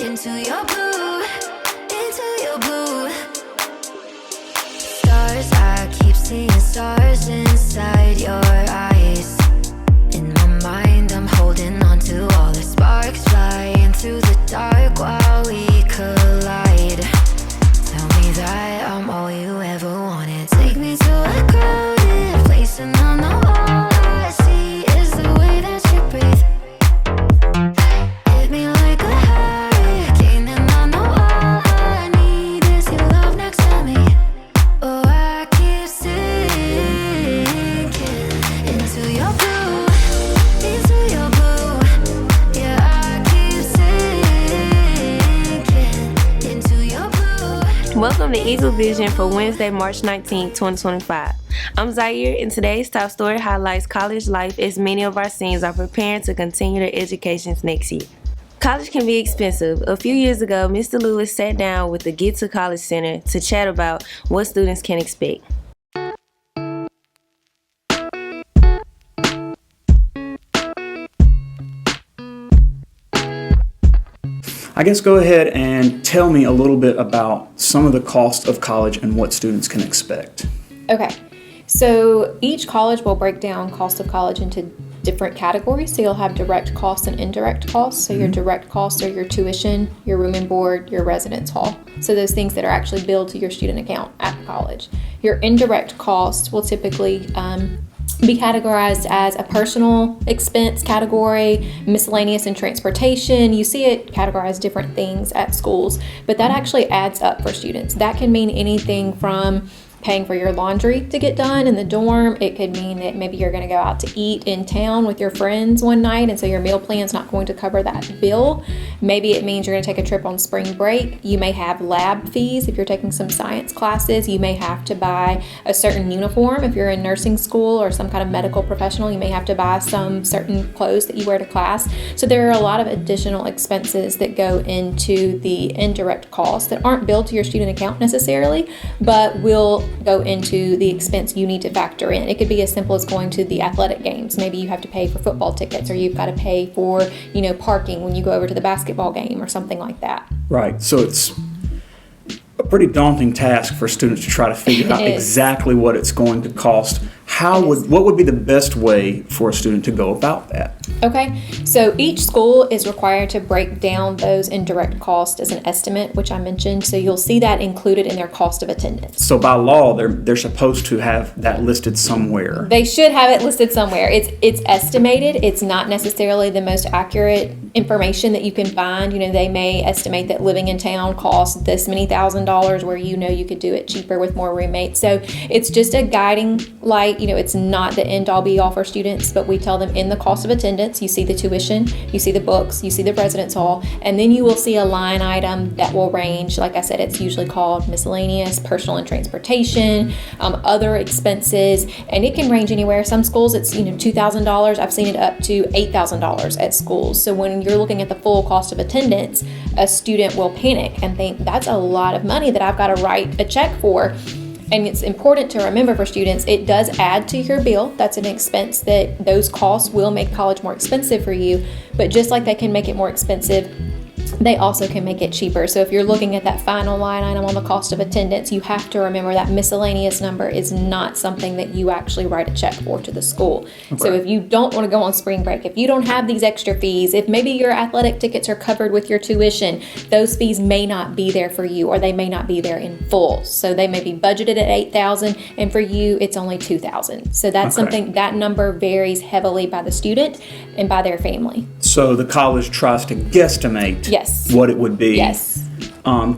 into your blue, into your blue. Stars, I keep seeing stars inside your eyes. In my mind, I'm holding on to all the sparks, flying through the dark while we collide. Tell me that I'm all you ever wanted. Take me to a crowded place, and on the wall I see is the way that you breathe. Hit me like a hurricane, and I know all I need is your love next to me. Oh, I keep sinking into your blue, into your blue. Yeah, I keep sinking into your blue. Welcome to Eagle Vision for Wednesday, March 19, 2025. I'm Zaire, and today's top story highlights college life as many of our seniors are preparing to continue their educations next year. College can be expensive. A few years ago, Mr. Lewis sat down with the Get to College Center to chat about what students can expect. I guess go ahead and tell me a little bit about some of the cost of college and what students can expect. Okay, so each college will break down cost of college into different categories. So you'll have direct costs and indirect costs. So your direct costs are your tuition, your room and board, your residence hall. So those things that are actually billed to your student account at the college. Your indirect costs will typically be categorized as a personal expense category, miscellaneous and transportation. You see it categorized different things at schools, but that actually adds up for students. That can mean anything from paying for your laundry to get done in the dorm. It could mean that maybe you're going to go out to eat in town with your friends one night, and so your meal plan's not going to cover that bill. Maybe it means you're going to take a trip on spring break. You may have lab fees if you're taking some science classes. You may have to buy a certain uniform if you're in nursing school or some kind of medical professional. You may have to buy some certain clothes that you wear to class. So there are a lot of additional expenses that go into the indirect costs that aren't billed to your student account necessarily, but will go into the expense you need to factor in. It could be as simple as going to the athletic games. Maybe you have to pay for football tickets, or you've got to pay for, parking when you go over to the basketball game or something like that. Right, so it's a pretty daunting task for students to try to figure out exactly what it's going to cost. What would be the best way for a student to go about that? Okay, so each school is required to break down those indirect costs as an estimate, which I mentioned. So you'll see that included in their cost of attendance. So by law, they're supposed to have that listed somewhere. They should have it listed somewhere. It's estimated. It's not necessarily the most accurate information that you can find. They may estimate that living in town costs this many $1,000s, where you could do it cheaper with more roommates. So it's just a guiding light. It's not the end all be all for students, but we tell them in the cost of attendance, you see the tuition, you see the books, you see the residence hall, and then you will see a line item that will range. Like I said, it's usually called miscellaneous, personal and transportation, other expenses, and it can range anywhere. Some schools it's $2,000. I've seen it up to $8,000 at schools. So when you're looking at the full cost of attendance, a student will panic and think that's a lot of money that I've got to write a check for. And it's important to remember for students, it does add to your bill. That's an expense that those costs will make college more expensive for you. But just like they can make it more expensive, they also can make it cheaper. So if you're looking at that final line item on the cost of attendance, you have to remember that miscellaneous number is not something that you actually write a check for to the school. Okay. So if you don't want to go on spring break, if you don't have these extra fees, if maybe your athletic tickets are covered with your tuition, those fees may not be there for you, or they may not be there in full. So they may be budgeted at $8,000, and for you, it's only $2,000. So that's something, that number varies heavily by the student and by their family. So the college tries to guesstimate what it would be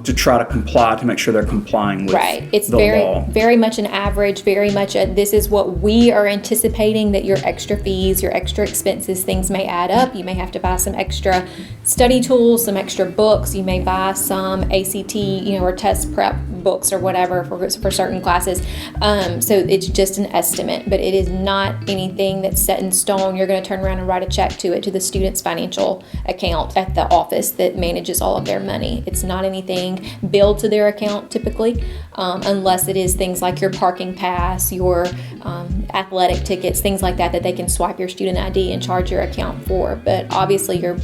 to try to comply, to make sure they're complying with It's the law. Very much an average, very much this is what we are anticipating that your extra fees, your extra expenses, things may add up. You may have to buy some extra study tools, some extra books. You may buy some ACT, or test prep books or whatever for certain classes. So it's just an estimate, but it is not anything that's set in stone. You're going to turn around and write a check to the student's financial account at the office that manages all of their money. It's not anything billed to their account typically, unless it is things like your parking pass, your athletic tickets, things like that they can swipe your student ID and charge your account for. But obviously your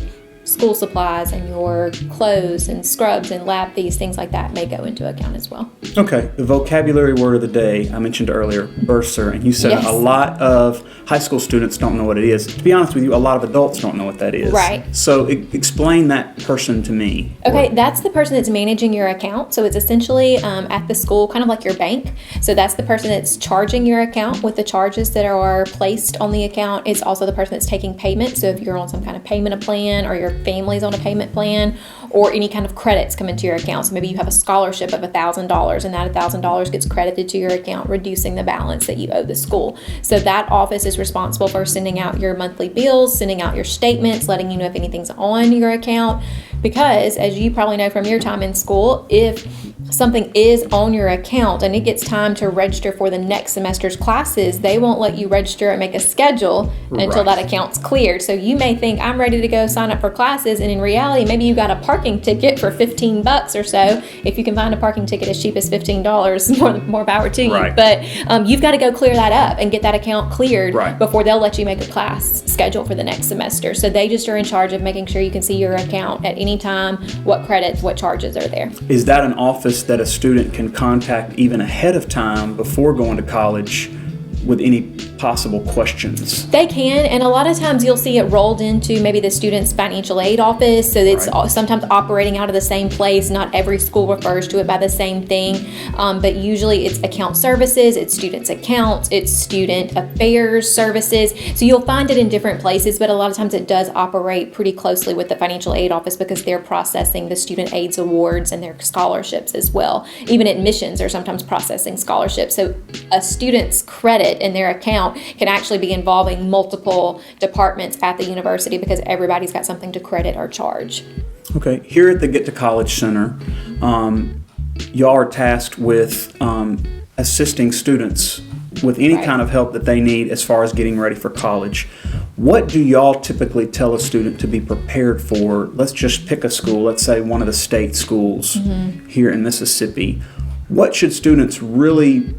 school supplies and your clothes and scrubs and lab fees, things like that may go into account as well. Okay, the vocabulary word of the day I mentioned earlier, bursar, and you said Yes. a lot of high school students don't know what it is. To be honest with you, a lot of adults don't know what that is. Right. So explain that person to me. Okay, that's the person that's managing your account. So it's essentially at the school, kind of like your bank. So that's the person that's charging your account with the charges that are placed on the account. It's also the person that's taking payment. So if you're on some kind of payment plan or your family's on a payment plan, or any kind of credits come into your account. So maybe you have a scholarship of $1,000 and that $1,000 gets credited to your account, reducing the balance that you owe the school. So that office is responsible for sending out your monthly bills, sending out your statements, letting you know if anything's on your account. Because as you probably know from your time in school, if something is on your account and it gets time to register for the next semester's classes, they won't let you register and make a schedule until that account's cleared. So you may think, I'm ready to go sign up for classes, and in reality, maybe you got a parking ticket for $15 or so. If you can find a parking ticket as cheap as $15, more power to you. Right. But you've got to go clear that up and get that account cleared Right. before they'll let you make a class schedule for the next semester. So they just are in charge of making sure you can see your account at any time, what credits, what charges are there. Is that an office that a student can contact even ahead of time before going to college with any possible questions? They can, and a lot of times you'll see it rolled into maybe the student's financial aid office, so it's Right. sometimes operating out of the same place. Not every school refers to it by the same thing, but usually it's account services, it's students' accounts, it's student affairs services. So you'll find it in different places, but a lot of times it does operate pretty closely with the financial aid office because they're processing the student aids awards and their scholarships as well. Even admissions are sometimes processing scholarships. So a student's credit in their account can actually be involving multiple departments at the university because everybody's got something to credit or charge. Okay, here at the Get to College Center, y'all are tasked with assisting students with any Right. kind of help that they need as far as getting ready for college. What do y'all typically tell a student to be prepared for? Let's just pick a school, let's say one of the state schools here in Mississippi. What should students really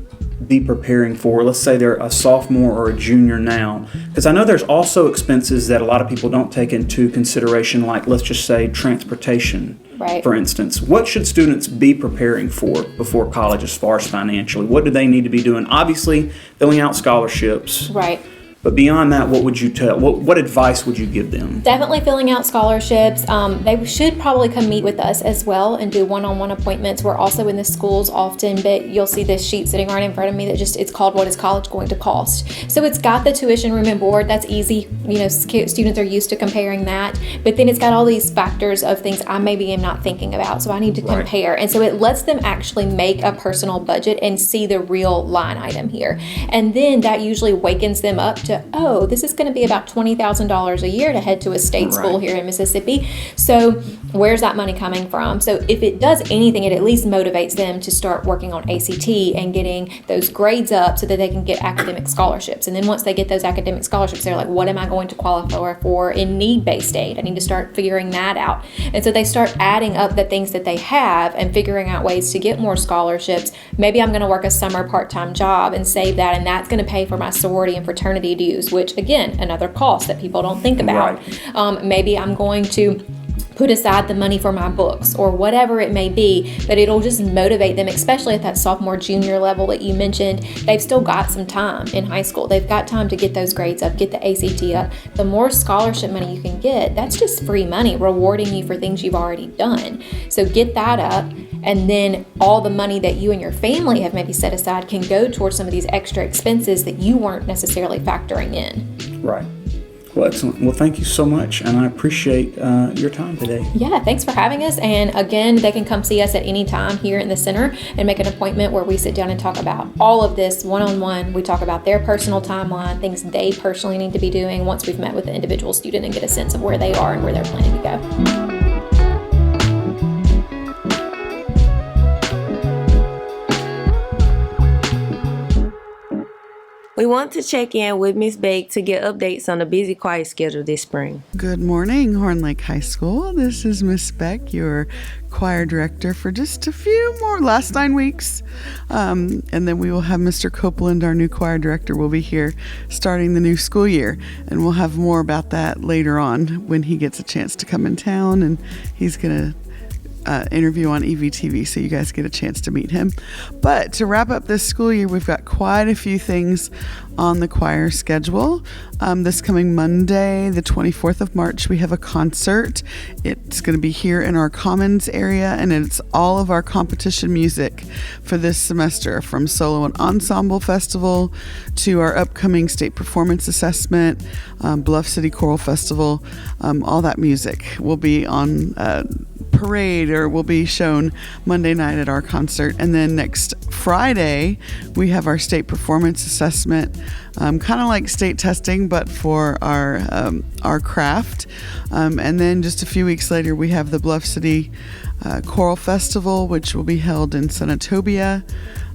be preparing for? Let's say they're a sophomore or a junior now, because I know there's also expenses that a lot of people don't take into consideration, like let's just say transportation, Right. for instance. What should students be preparing for before college as far as financially? What do they need to be doing? Obviously, filling out scholarships. Right. But beyond that, what would you tell? What advice would you give them? Definitely filling out scholarships. They should probably come meet with us as well and do one-on-one appointments. We're also in the schools often, but you'll see this sheet sitting right in front of me that it's called "What is college going to cost?" So it's got the tuition, room, and board. That's easy. You know, students are used to comparing that. But then it's got all these factors of things I maybe am not thinking about, so I need to Right. compare. And so it lets them actually make a personal budget and see the real line item here. And then that usually wakens them up to, oh, this is going to be about $20,000 a year to head to a state school Right. here in Mississippi. So where's that money coming from? So if it does anything, it at least motivates them to start working on ACT and getting those grades up so that they can get academic scholarships. And then once they get those academic scholarships, they're like, what am I going to qualify for in need-based aid? I need to start figuring that out. And so they start adding up the things that they have and figuring out ways to get more scholarships. Maybe I'm going to work a summer part-time job and save that, and that's going to pay for my sorority and fraternity dues, which again, another cost that people don't think about. Right. Maybe I'm going to put aside the money for my books or whatever it may be, but it'll just motivate them, especially at that sophomore, junior level that you mentioned. They've still got some time in high school. They've got time to get those grades up, get the ACT up. The more scholarship money you can get, that's just free money rewarding you for things you've already done. So get that up, and then all the money that you and your family have maybe set aside can go towards some of these extra expenses that you weren't necessarily factoring in. Right. Well, excellent. Well, thank you so much, and I appreciate your time today. Yeah, thanks for having us. And again, they can come see us at any time here in the center and make an appointment where we sit down and talk about all of this one-on-one. We talk about their personal timeline, things they personally need to be doing once we've met with the individual student and get a sense of where they are and where they're planning to go. We want to check in with Miss Bake to get updates on the busy choir schedule this spring. Good morning, Horn Lake High School. This is Miss Beck, your choir director for just a few more last 9 weeks. And then we will have Mr. Copeland, our new choir director, will be here starting the new school year. And we'll have more about that later on when he gets a chance to come in town, and he's going to interview on EVTV, so you guys get a chance to meet him. But to wrap up this school year, we've got quite a few things on the choir schedule. This coming Monday, the 24th of March, we have a concert. It's going to be here in our Commons area, and it's all of our competition music for this semester, from Solo and Ensemble Festival to our upcoming State Performance Assessment, Bluff City Choral Festival. All that music will be on parade or will be shown Monday night at our concert. And then next Friday, we have our State Performance Assessment, kind of like state testing, but for our craft. And then just a few weeks later, we have the Bluff City Choral Festival, which will be held in Senatobia,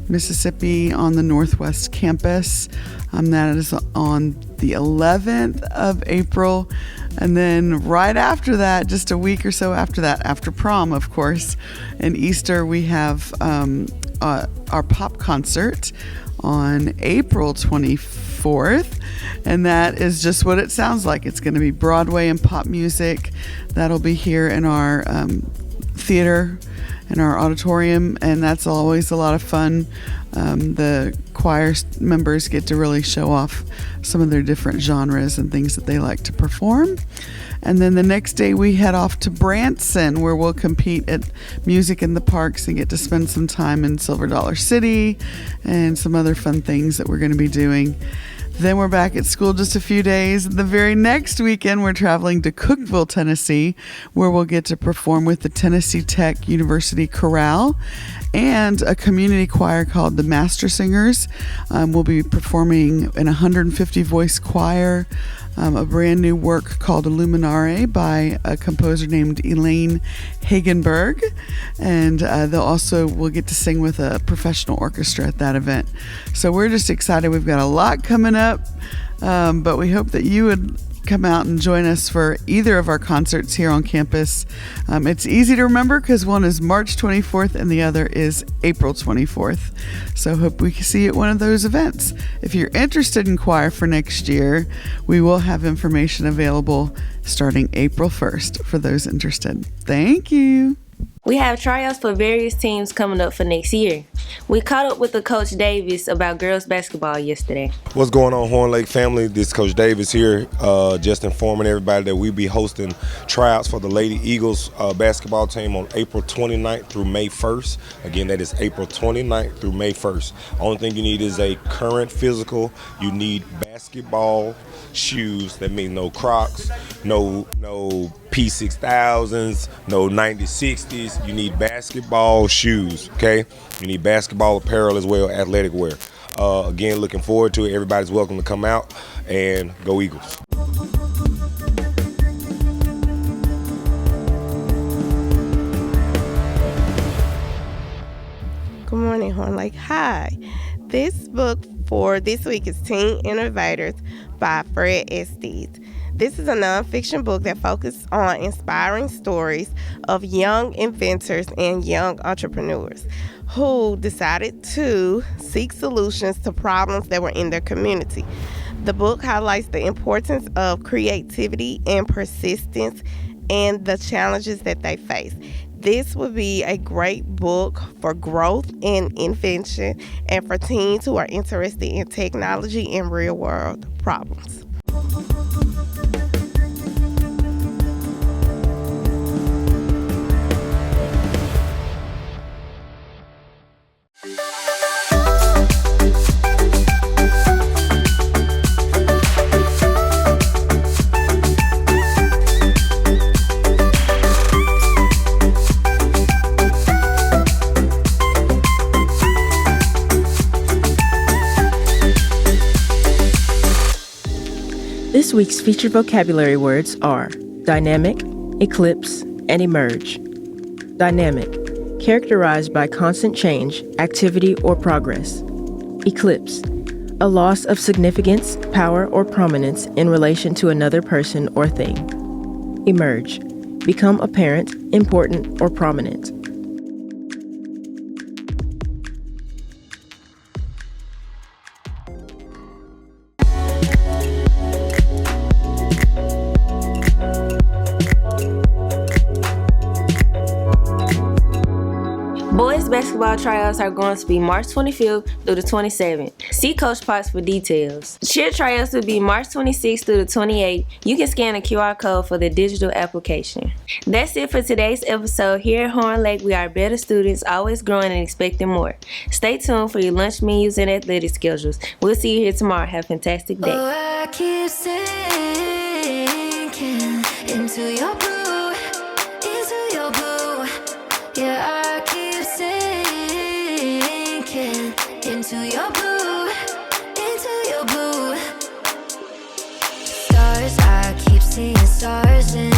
Mississippi, on the Northwest Campus. That is on the 11th of April. And then right after that, just a week or so after that, after prom, of course, and Easter, we have our pop concert on April 24th. And that is just what it sounds like. It's going to be Broadway and pop music. That'll be here in our theater, in our auditorium, and that's always a lot of fun. The choir members get to really show off some of their different genres and things that they like to perform. And then the next day we head off to Branson, where we'll compete at Music in the Parks and get to spend some time in Silver Dollar City and some other fun things that we're going to be doing. Then we're back at school just a few days. The very next weekend, we're traveling to Cookeville, Tennessee, where we'll get to perform with the Tennessee Tech University Chorale and a community choir called the Master Singers. We'll be performing in a 150-voice choir, a brand new work called Illuminare by a composer named Elaine Hagenberg. And we'll get to sing with a professional orchestra at that event. So we're just excited. We've got a lot coming up, but we hope that you would come out and join us for either of our concerts here on campus. It's easy to remember because one is March 24th and the other is April 24th. So hope we can see you at one of those events. If you're interested in choir for next year, we will have information available starting April 1st for those interested. Thank you. We have tryouts for various teams coming up for next year. We caught up with the Coach Davis about girls basketball yesterday. What's going on, Horn Lake family? This is Coach Davis here, just informing everybody that we'll be hosting tryouts for the Lady Eagles basketball team on April 29th through May 1st. Again, that is April 29th through May 1st. Only thing you need is a current physical. You need basketball shoes. That means no Crocs, no P6000s, no 9060s. You need basketball shoes, okay? You need basketball apparel as well, athletic wear. Again, looking forward to it. Everybody's welcome to come out and go Eagles. Good morning, Horn Lake. Hi. This book for this week is Teen Innovators by Fred Estes. This is a nonfiction book that focuses on inspiring stories of young inventors and young entrepreneurs who decided to seek solutions to problems that were in their community. The book highlights the importance of creativity and persistence and the challenges that they face. This would be a great book for growth and invention and for teens who are interested in technology and real-world problems. This week's featured vocabulary words are dynamic, eclipse, and emerge. Dynamic, characterized by constant change, activity, or progress. Eclipse, A loss of significance, power, or prominence in relation to another person or thing. Emerge. Become apparent, important, or prominent. Boys basketball tryouts are going to be March 25th through the 27th. See Coach Potts for details. Cheer tryouts will be March 26th through the 28th. You can scan the QR code for the digital application. That's it for today's episode. Here at Horn Lake, we are better students, always growing and expecting more. Stay tuned for your lunch menus and athletic schedules. We'll see you here tomorrow. Have a fantastic day. Oh, I keep sinking into your blue, into your blue. Yeah, I keep sinking into your blue, into your blue. Stars, I keep seeing stars in